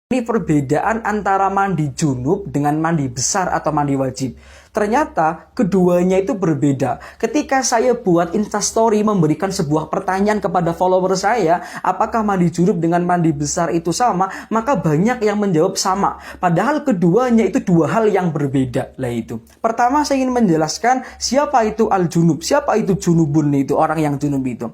Ini perbedaan antara mandi junub dengan mandi besar atau mandi wajib. Ternyata keduanya itu berbeda. Ketika saya buat Instastory memberikan sebuah pertanyaan kepada follower saya, apakah mandi junub dengan mandi besar itu sama? Maka banyak yang menjawab sama. Padahal keduanya itu dua hal yang berbeda. Lah itu. Pertama saya ingin menjelaskan siapa itu al-junub, siapa itu junubun itu, orang yang junub itu.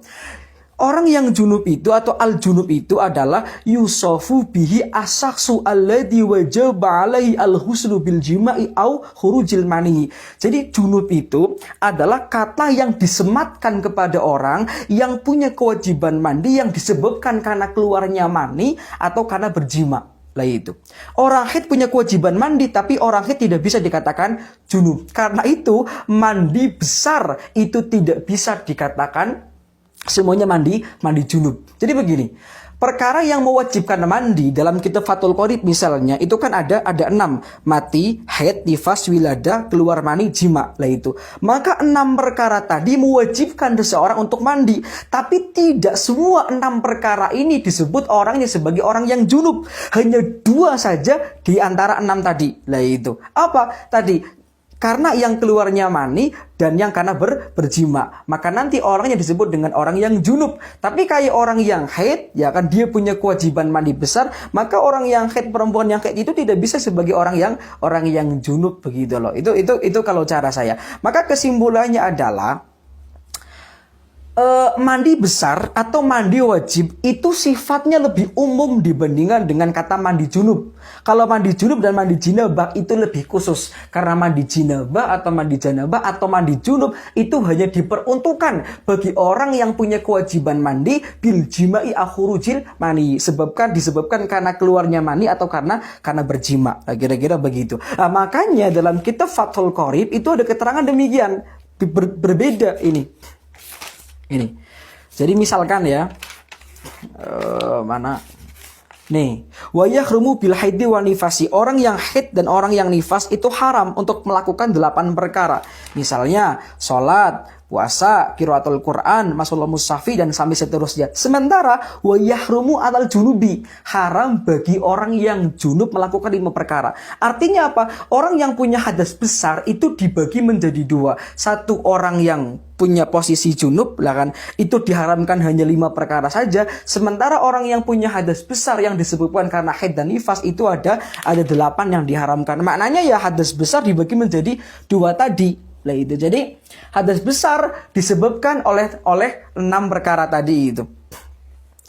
Orang yang junub itu atau al-junub itu adalah yusofu bihi asaksu alladhi wajaba alaihi al-husnu bil jima'i au khurujil mani. Jadi junub itu adalah kata yang disematkan kepada orang yang punya kewajiban mandi yang disebabkan karena keluarnya mani atau karena berjima. Lah itu. Orang haid punya kewajiban mandi, tapi orang haid tidak bisa dikatakan junub. Karena itu mandi besar itu tidak bisa dikatakan semuanya mandi junub. Jadi begini, perkara yang mewajibkan mandi dalam kitab Fathul Qorib misalnya, itu kan ada 6. Mati, haid, nifas, wilada, keluar mani, jima. Lah itu. Maka 6 perkara tadi mewajibkan seseorang untuk mandi. Tapi tidak semua 6 perkara ini disebut orangnya sebagai orang yang junub. Hanya 2 saja di antara 6 tadi. Lah itu. Apa tadi? Karena yang keluarnya mani dan yang karena berjima. Maka nanti orangnya disebut dengan orang yang junub. Tapi kayak orang yang haid, ya kan dia punya kewajiban mandi besar, maka orang yang haid, perempuan yang haid itu tidak bisa sebagai orang yang junub begitu loh. Itu kalau cara saya. Maka kesimpulannya adalah mandi besar atau mandi wajib itu sifatnya lebih umum dibandingkan dengan kata mandi junub. Kalau mandi junub dan mandi jinabah itu lebih khusus. Karena mandi jinabah atau mandi janabah atau mandi junub itu hanya diperuntukkan bagi orang yang punya kewajiban mandi bil jima'i akhurujil mani. Disebabkan karena keluarnya mani atau karena berjima. Nah, kira-kira begitu. Nah, makanya dalam kitab Fathul Qorib itu ada keterangan demikian. Berbeda ini. Jadi misalkan ya, mana? Nih, wa yahrumu bil haidi wa nifasi. Orang yang haid dan orang yang nifas itu haram untuk melakukan 8 perkara. Misalnya, sholat, puasa, qiraatul Quran, masul mushafi dan sampai seterusnya. Sementara wa yahrumu alal junubi, haram bagi orang yang junub melakukan 5 perkara. Artinya apa? Orang yang punya hadas besar itu dibagi menjadi 2. Satu orang yang punya posisi junub, lah kan, itu diharamkan hanya 5 perkara saja. Sementara orang yang punya hadas besar yang disebabkan karena haid dan nifas itu ada 8 yang diharamkan. Maknanya ya hadas besar dibagi menjadi 2 tadi. Lah itu. Jadi hadas besar disebabkan oleh 6 perkara tadi itu.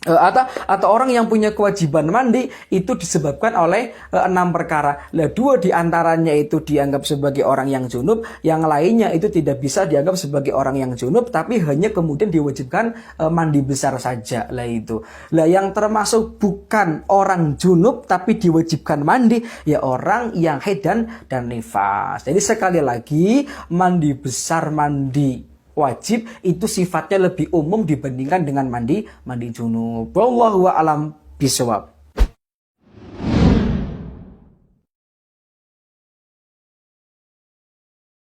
Atau orang yang punya kewajiban mandi itu disebabkan oleh 6 perkara. Lah 2 diantaranya itu dianggap sebagai orang yang junub, yang lainnya itu tidak bisa dianggap sebagai orang yang junub, tapi hanya kemudian diwajibkan mandi besar saja. Lah itu. Lah yang termasuk bukan orang junub tapi diwajibkan mandi ya orang yang haid dan nifas. Jadi sekali lagi mandi besar, mandi wajib itu sifatnya lebih umum dibandingkan dengan mandi junub. Wallahu a'lam bishawab.